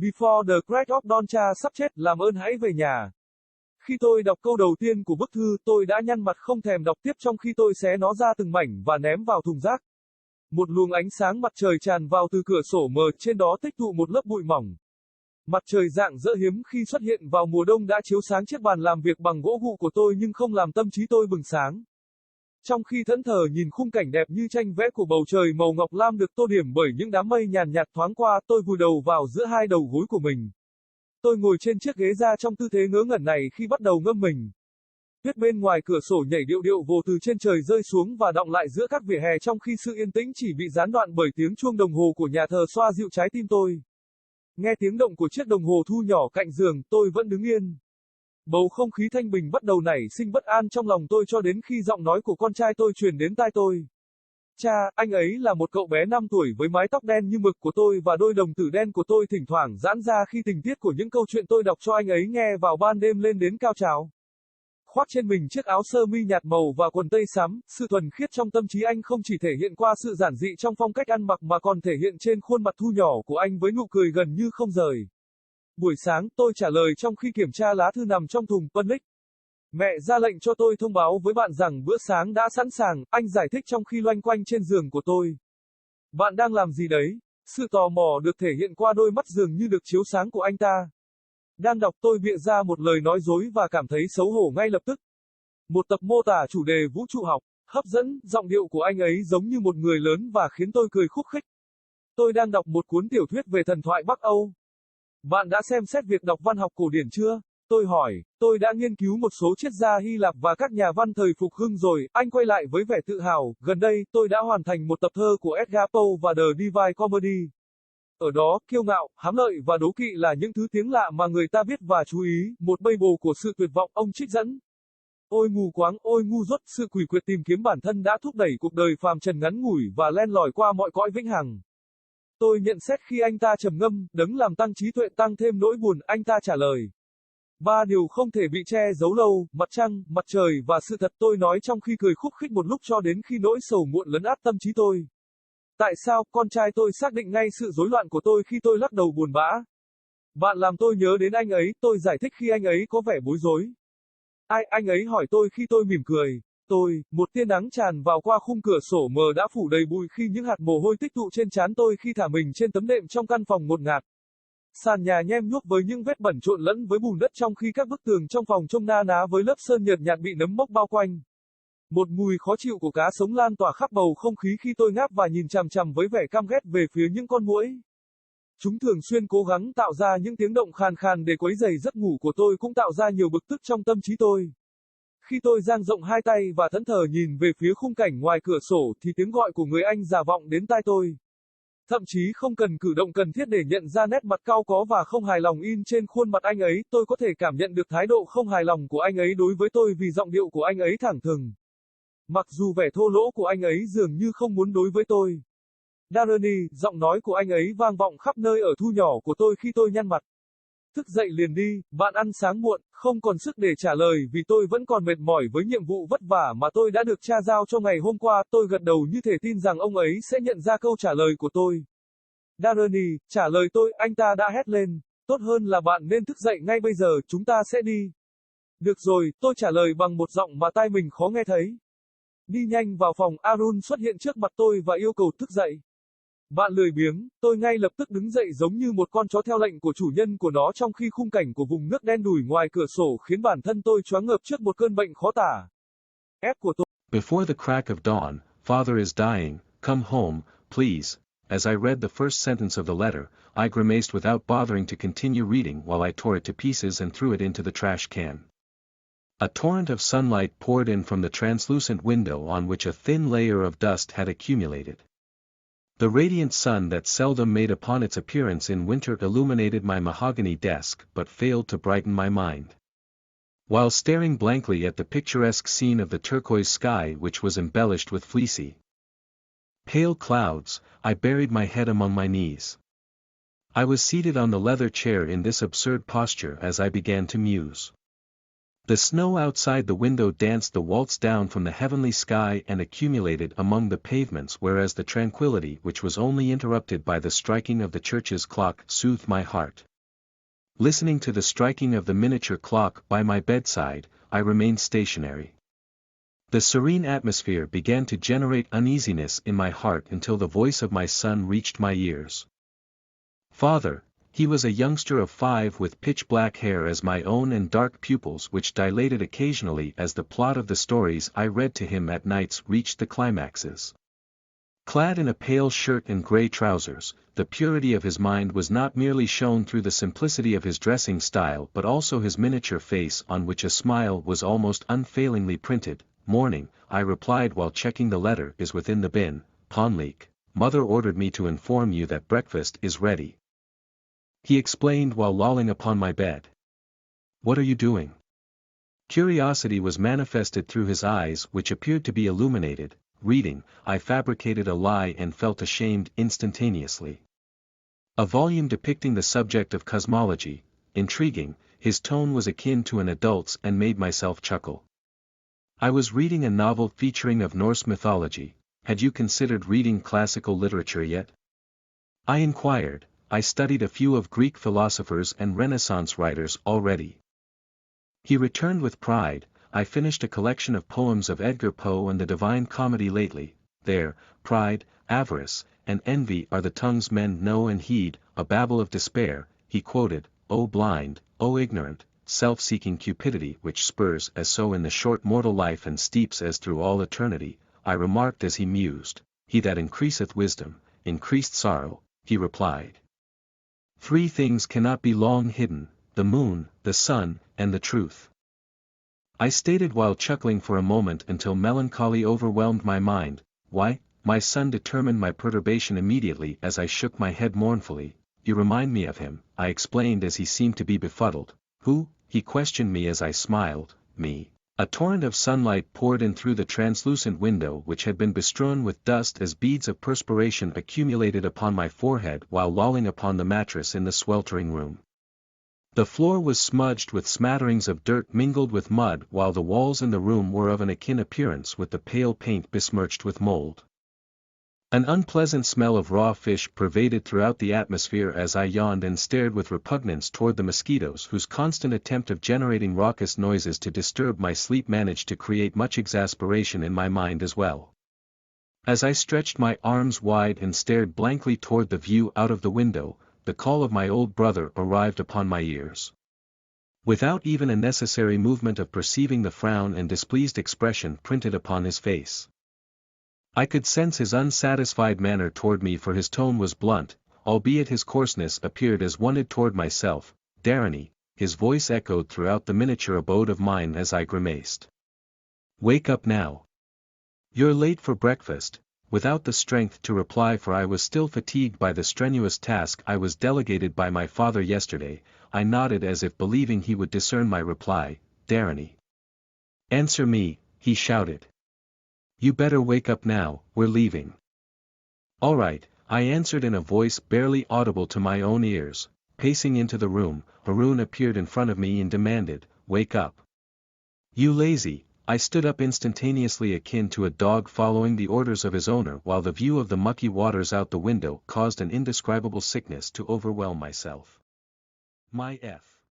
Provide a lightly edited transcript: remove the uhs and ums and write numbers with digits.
Before the crack of dawn, cha sắp chết, làm ơn hãy về nhà. Khi tôi đọc câu đầu tiên của bức thư, tôi đã nhăn mặt không thèm đọc tiếp trong khi tôi xé nó ra từng mảnh và ném vào thùng rác. Một luồng ánh sáng mặt trời tràn vào từ cửa sổ mờ, trên đó tích tụ một lớp bụi mỏng. Mặt trời rạng rỡ hiếm khi xuất hiện vào mùa đông đã chiếu sáng chiếc bàn làm việc bằng gỗ gụ của tôi nhưng không làm tâm trí tôi bừng sáng. Trong khi thẫn thờ nhìn khung cảnh đẹp như tranh vẽ của bầu trời màu ngọc lam được tô điểm bởi những đám mây nhàn nhạt thoáng qua, tôi vùi đầu vào giữa hai đầu gối của mình. Tôi ngồi trên chiếc ghế ra trong tư thế ngớ ngẩn này khi bắt đầu ngâm mình. Tuyết bên ngoài cửa sổ nhảy điệu điệu vồ từ trên trời rơi xuống và đọng lại giữa các vỉa hè trong khi sự yên tĩnh chỉ bị gián đoạn bởi tiếng chuông đồng hồ của nhà thờ xoa dịu trái tim tôi. Nghe tiếng động của chiếc đồng hồ thu nhỏ cạnh giường, tôi vẫn đứng yên. Bầu không khí thanh bình bắt đầu nảy sinh bất an trong lòng tôi cho đến khi giọng nói của con trai tôi truyền đến tai tôi. Cha, anh ấy là một cậu bé 5 tuổi với mái tóc đen như mực của tôi và đôi đồng tử đen của tôi thỉnh thoảng giãn ra khi tình tiết của những câu chuyện tôi đọc cho anh ấy nghe vào ban đêm lên đến cao trào. Khoác trên mình chiếc áo sơ mi nhạt màu và quần tây xám, sự thuần khiết trong tâm trí anh không chỉ thể hiện qua sự giản dị trong phong cách ăn mặc mà còn thể hiện trên khuôn mặt thu nhỏ của anh với nụ cười gần như không rời. Buổi sáng, tôi trả lời trong khi kiểm tra lá thư nằm trong thùng plastic. Mẹ ra lệnh cho tôi thông báo với bạn rằng bữa sáng đã sẵn sàng, anh giải thích trong khi loanh quanh trên giường của tôi. Bạn đang làm gì đấy? Sự tò mò được thể hiện qua đôi mắt dường như được chiếu sáng của anh ta. Đang đọc, tôi bịa ra một lời nói dối và cảm thấy xấu hổ ngay lập tức. Một tập mô tả chủ đề vũ trụ học, hấp dẫn, giọng điệu của anh ấy giống như một người lớn và khiến tôi cười khúc khích. Tôi đang đọc một cuốn tiểu thuyết về thần thoại Bắc Âu. Bạn đã xem xét việc đọc văn học cổ điển chưa? Tôi hỏi, tôi đã nghiên cứu một số triết gia Hy Lạp và các nhà văn thời phục hưng rồi, anh quay lại với vẻ tự hào, gần đây, tôi đã hoàn thành một tập thơ của Edgar Poe và The Divine Comedy. Ở đó, kiêu ngạo, hám lợi và đố kỵ là những thứ tiếng lạ mà người ta biết và chú ý, một bầy bồ của sự tuyệt vọng, ông trích dẫn. Ôi mù quáng, ôi ngu dốt, sự quỷ quyệt tìm kiếm bản thân đã thúc đẩy cuộc đời phàm trần ngắn ngủi và len lỏi qua mọi cõi vĩnh hằng. Tôi nhận xét khi anh ta trầm ngâm, đấng làm tăng trí tuệ tăng thêm nỗi buồn, anh ta trả lời. 3 điều không thể bị che giấu lâu, mặt trăng, mặt trời và sự thật, tôi nói trong khi cười khúc khích một lúc cho đến khi nỗi sầu muộn lấn át tâm trí tôi. Tại sao, con trai tôi xác định ngay sự rối loạn của tôi khi tôi lắc đầu buồn bã. Bạn làm tôi nhớ đến anh ấy, tôi giải thích khi anh ấy có vẻ bối rối. Ai, anh ấy hỏi tôi khi tôi mỉm cười. Một tia nắng tràn vào qua khung cửa sổ mờ đã phủ đầy bụi khi những hạt mồ hôi tích tụ trên trán tôi khi thả mình trên tấm nệm trong căn phòng ngột ngạt. Sàn nhà nhem nhuốc với những vết bẩn trộn lẫn với bùn đất trong khi các bức tường trong phòng trông na ná với lớp sơn nhợt nhạt bị nấm mốc bao quanh. Một mùi khó chịu của cá sống lan tỏa khắp bầu không khí khi tôi ngáp và nhìn chằm chằm với vẻ căm ghét về phía những con muỗi. Chúng thường xuyên cố gắng tạo ra những tiếng động khàn khàn để quấy rầy giấc ngủ của tôi, cũng tạo ra nhiều bực tức trong tâm trí tôi. Khi tôi dang rộng hai tay và thẫn thờ nhìn về phía khung cảnh ngoài cửa sổ thì tiếng gọi của người anh già vọng đến tai tôi. Thậm chí không cần cử động cần thiết để nhận ra nét mặt cau có và không hài lòng in trên khuôn mặt anh ấy, tôi có thể cảm nhận được thái độ không hài lòng của anh ấy đối với tôi vì giọng điệu của anh ấy thẳng thừng. Mặc dù vẻ thô lỗ của anh ấy dường như không muốn đối với tôi. Darren, giọng nói của anh ấy vang vọng khắp nơi ở thu nhỏ của tôi khi tôi nhăn mặt. Thức dậy liền đi, bạn ăn sáng muộn, không còn sức để trả lời vì tôi vẫn còn mệt mỏi với nhiệm vụ vất vả mà tôi đã được cha giao cho ngày hôm qua, tôi gật đầu như thể tin rằng ông ấy sẽ nhận ra câu trả lời của tôi. Darren, trả lời tôi, anh ta đã hét lên, tốt hơn là bạn nên thức dậy ngay bây giờ, chúng ta sẽ đi. Được rồi, tôi trả lời bằng một giọng mà tai mình khó nghe thấy. Đi nhanh vào phòng, Arun xuất hiện trước mặt tôi và yêu cầu thức dậy. Bạn lười biếng, tôi ngay lập tức đứng dậy giống như một con chó theo lệnh của chủ nhân của nó trong khi khung cảnh của vùng nước đen đủi ngoài cửa sổ khiến bản thân tôi choáng ngợp trước một cơn bệnh khó tả. Ép của tôi. Before the crack of dawn, father is dying, come home, please. As I read the first sentence of the letter, I grimaced without bothering to continue reading while I tore it to pieces and threw it into the trash can. A torrent of sunlight poured in from the translucent window on which a thin layer of dust had accumulated. The radiant sun that seldom made upon its appearance in winter illuminated my mahogany desk but failed to brighten my mind. While staring blankly at the picturesque scene of the turquoise sky which was embellished with fleecy, pale clouds, I buried my head among my knees. I was seated on the leather chair in this absurd posture as I began to muse. The snow outside the window danced the waltz down from the heavenly sky and accumulated among the pavements, whereas the tranquility which was only interrupted by the striking of the church's clock soothed my heart. Listening to the striking of the miniature clock by my bedside, I remained stationary. The serene atmosphere began to generate uneasiness in my heart until the voice of my son reached my ears. Father, he was a youngster of 5 with pitch-black hair as my own and dark pupils which dilated occasionally as the plot of the stories I read to him at nights reached the climaxes. Clad in a pale shirt and grey trousers, the purity of his mind was not merely shown through the simplicity of his dressing style but also his miniature face on which a smile was almost unfailingly printed. Morning, I replied while checking the letter is within the bin, Ponleek, mother ordered me to inform you that breakfast is ready. He explained while lolling upon my bed. What are you doing? Curiosity was manifested through his eyes which appeared to be illuminated. Reading, I fabricated a lie and felt ashamed instantaneously. A volume depicting the subject of cosmology, intriguing, his tone was akin to an adult's and made myself chuckle. I was reading a novel featuring of Norse mythology. Had you considered reading classical literature yet? I inquired. I studied a few of Greek philosophers and Renaissance writers already. He returned with pride. I finished a collection of poems of Edgar Poe and the Divine Comedy lately. There, pride, avarice, and envy are the tongues men know and heed, a babble of despair, he quoted, O blind, O ignorant, self-seeking cupidity which spurs as so in the short mortal life and steeps as through all eternity, I remarked as he mused, he that increaseth wisdom, increased sorrow, he replied. 3 things cannot be long hidden, the moon, the sun, and the truth. I stated while chuckling for a moment until melancholy overwhelmed my mind. Why, my son determined my perturbation immediately as I shook my head mournfully. You remind me of him, I explained as he seemed to be befuddled. Who? He questioned me as I smiled. Me. A torrent of sunlight poured in through the translucent window which had been bestrewn with dust as beads of perspiration accumulated upon my forehead while lolling upon the mattress in the sweltering room. The floor was smudged with smatterings of dirt mingled with mud while the walls in the room were of an akin appearance with the pale paint besmirched with mold. An unpleasant smell of raw fish pervaded throughout the atmosphere as I yawned and stared with repugnance toward the mosquitoes whose constant attempt of generating raucous noises to disturb my sleep managed to create much exasperation in my mind as well. As I stretched my arms wide and stared blankly toward the view out of the window, the call of my old brother arrived upon my ears. Without even a necessary movement of perceiving the frown and displeased expression printed upon his face, I could sense his unsatisfied manner toward me for his tone was blunt, albeit his coarseness appeared as wanted toward myself. Darrany, his voice echoed throughout the miniature abode of mine as I grimaced. Wake up now. You're late for breakfast. Without the strength to reply for I was still fatigued by the strenuous task I was delegated by my father yesterday, I nodded as if believing he would discern my reply. Darrany. Answer me, he shouted. You better wake up now, we're leaving. All right, I answered in a voice barely audible to my own ears. Pacing into the room, Haroun appeared in front of me and demanded, Wake up. You lazy. I stood up instantaneously akin to a dog following the orders of his owner while the view of the mucky waters out the window caused an indescribable sickness to overwhelm myself. My F.